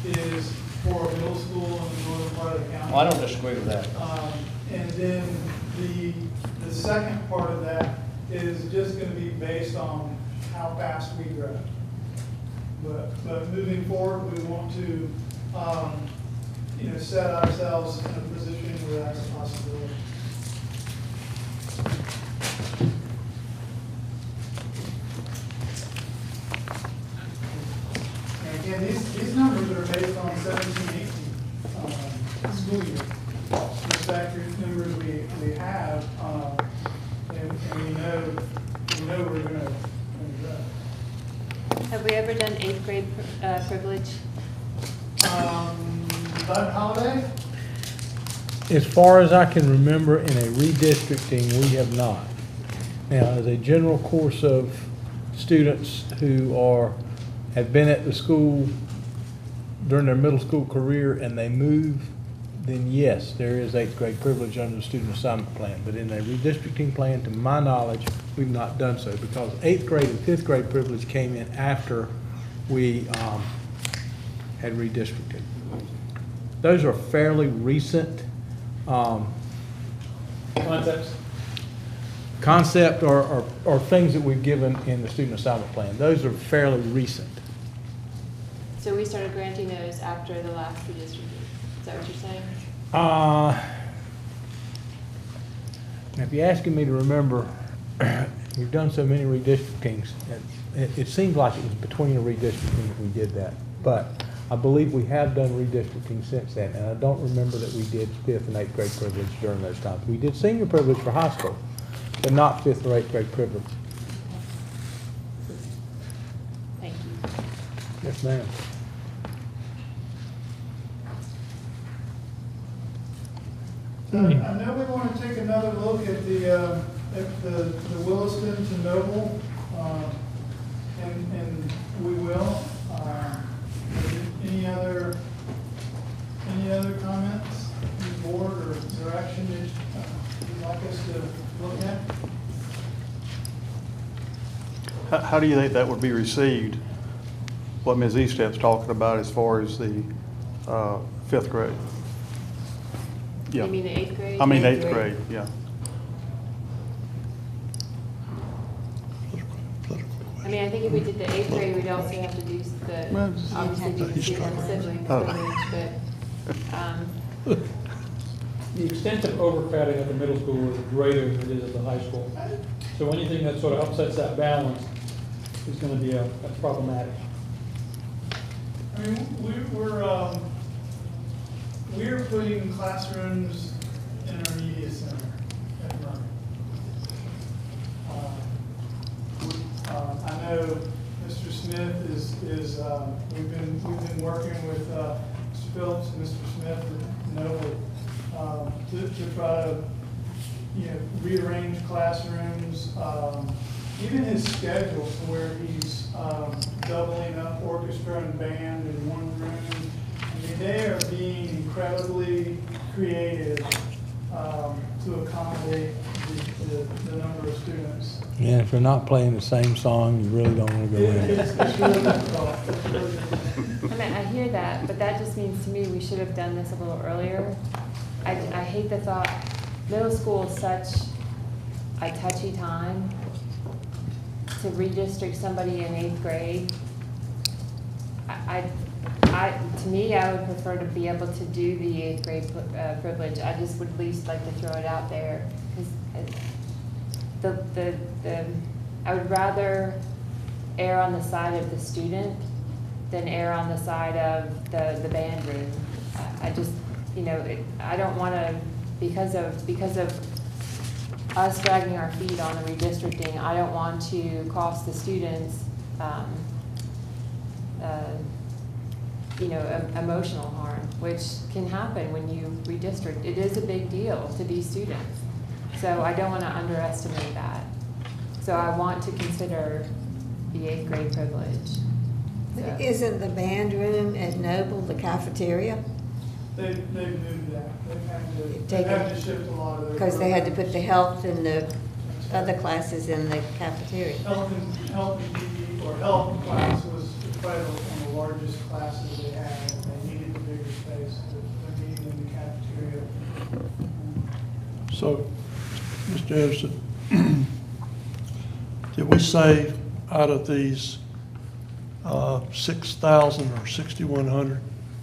is for a middle school in the northern part of the county. Well, I don't disagree with that. And then the second part of that is just gonna be based on how fast we grow. But moving forward, we want to, set ourselves in a position where that's a possibility. And again, these numbers are based on 17-18 school year. The factory numbers we have, and we know we're gonna grow. Have we ever done 8th grade privilege? Bud Holiday? As far as I can remember, in a redistricting, we have not. Now, as a general course of students who have been at the school during their middle school career and they move, then yes, there is 8th grade privilege under the student assignment plan. But in a redistricting plan, to my knowledge, we've not done so because 8th grade and 5th grade privilege came in after we had redistricted. Those are fairly recent concept or things that we've given in the student assignment plan. Those are fairly recent. So we started granting those after the last redistricting. Is that what you're saying? Now, if you're asking me to remember, we've done so many redistrictings, it seems like it was between a redistricting that we did that. But I believe we have done redistricting since then, and I don't remember that we did 5th and 8th grade privilege during those times. We did senior privilege for high school, but not 5th or 8th grade privilege. Thank you. Yes, ma'am. I know we want to take another look at the Williston to Noble, and we will. Any other comments from the board or direction that you'd like us to look at? How do you think that would be received? What Ms. Eastep's talking about as far as the 5th grade? Yeah. You mean the 8th grade? I mean 8th grade, yeah. I mean, I think if we did the 8th grade, we'd also have to do obviously do the student sibling privilege, but, The extent of overcrowding at the middle school is greater than it is at the high school. So anything that sort of upsets that balance is going to be that's problematic. I mean, we're putting classrooms in our media center at Murray. I know Mr. Smith is we've been working with Mr. Phillips and Mr. Smith at Noble to try to rearrange classrooms. Even his schedule to where he's doubling up orchestra and band in one room. I mean, they are being incredibly creative to accommodate the number of students. Yeah, if you're not playing the same song, you really don't want to go in. It's really difficult. It's really difficult. I mean, I hear that, but that just means to me we should have done this a little earlier. I hate the thought, middle school is such a touchy time to redistrict somebody in 8th grade. To me, I would prefer to be able to do the 8th grade privilege. I just would at least like to throw it out there. 'Cause I would rather err on the side of the student than err on the side of the band room. I just, I don't want to, because of us dragging our feet on the redistricting, I don't want to cost the students, emotional harm, which can happen when you redistrict. It is a big deal to these students. So I don't want to underestimate that. So I want to consider the eighth grade privilege. So- Isn't the band room at Noble the cafeteria? They've moved that. They've Taken- had to shift a lot of their. Because they had to put the health and the That's right. other classes in the cafeteria. Health and PE, or health class was probably one of the largest classes they had, and they needed a bigger space, so they're meeting in the cafeteria. So, Mr. Anderson, did we save out of these 6,000 or 6,100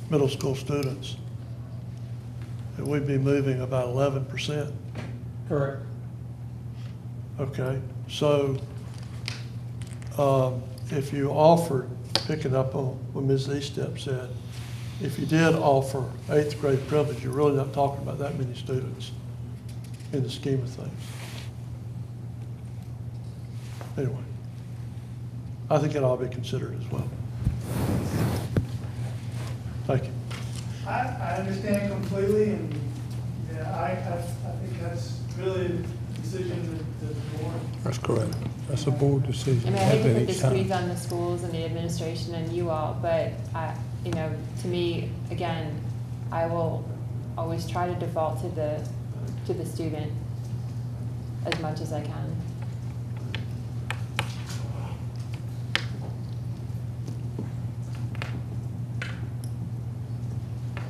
middle school students, that we'd be moving about 11%? Correct. Okay, so if you offered, picking up on what Ms. Eastep said, if you did offer eighth grade privilege, you're really not talking about that many students in the scheme of things. Anyway, I think it ought to be considered as well. Thank you. I understand completely, and, yeah, I think that's really a decision that the board. That's correct. That's a board decision. I mean, I hate to Happen put the each time. squeeze on the schools and the administration and you all, but you know, to me, again, I will always try to default to the student as much as I can.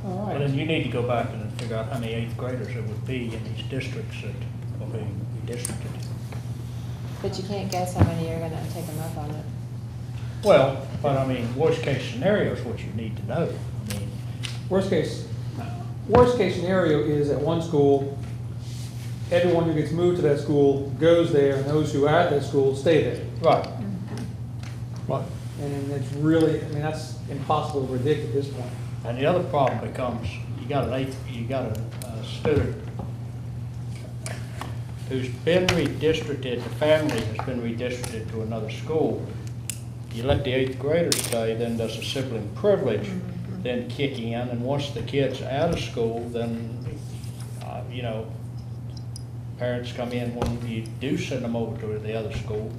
All Well, right. then you need to go back and figure out how many eighth graders there would be in these districts that will be redistricted. But you can't guess how many are gonna take them up on it. Well, but I mean, worst case scenario is what you need to know. I mean, Worst case scenario is at one school, everyone who gets moved to that school goes there, and those who are at that school stay there. right, Right. And it's really, I mean, that's impossible to predict at this point. and the other problem becomes, you got a student who's been redistricted, the family has been redistricted to another school. You let the eighth graders stay, then does a sibling privilege then kick in, and once the kid's out of school, then, you know, parents come in when you do send them over to the other school.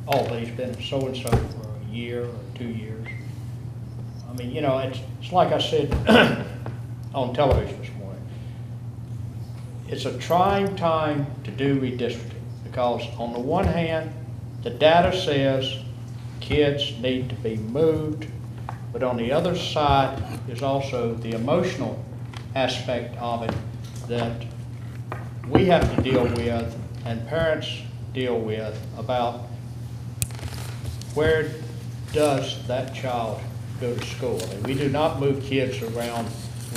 Oh, but he's been so-and-so for a year or 2 years. I mean, you know, it's like I said on television this morning. It's a trying time to do redistricting, because on the one hand, the data says kids need to be moved, but on the other side is also the emotional aspect of it that we have to deal with, and parents deal with, about where does that child go to school. I mean, we do not move kids around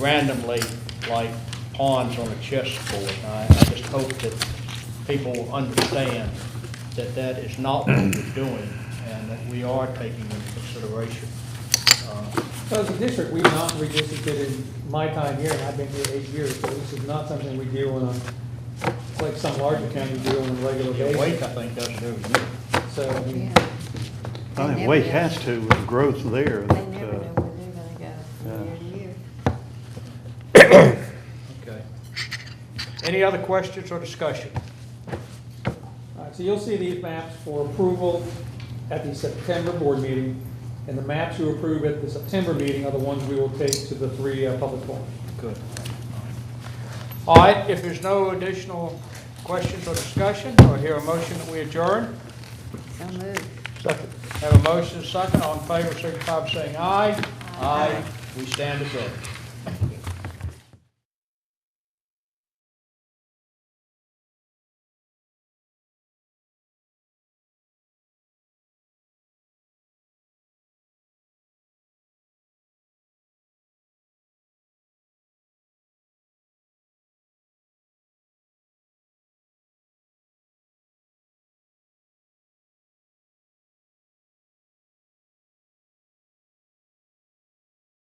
randomly like pawns on a chessboard. I just hope that people understand that that is not what we're doing, and that we are taking into consideration. So as a district, we've not redistricted in my time here, and I've been here 8 years, so this is not something we do on a, like some larger counties do on a regular Yeah, Wake, basis. I think, does it every year. So, I mean, Yeah. I think Wake has to with the growth there. They that, never know where they're gonna go from year to year. Okay. Any other questions or discussion? all right, so you'll see these maps for approval at the September board meeting, and the maps you approve at the September meeting are the ones we will take to the 3 public forums. Good. All right, if there's no additional questions or discussion, do I hear a motion that we adjourn? So moved. Second. Have a motion, second, all in favor, signify by saying aye. Aye. We stand adjourned.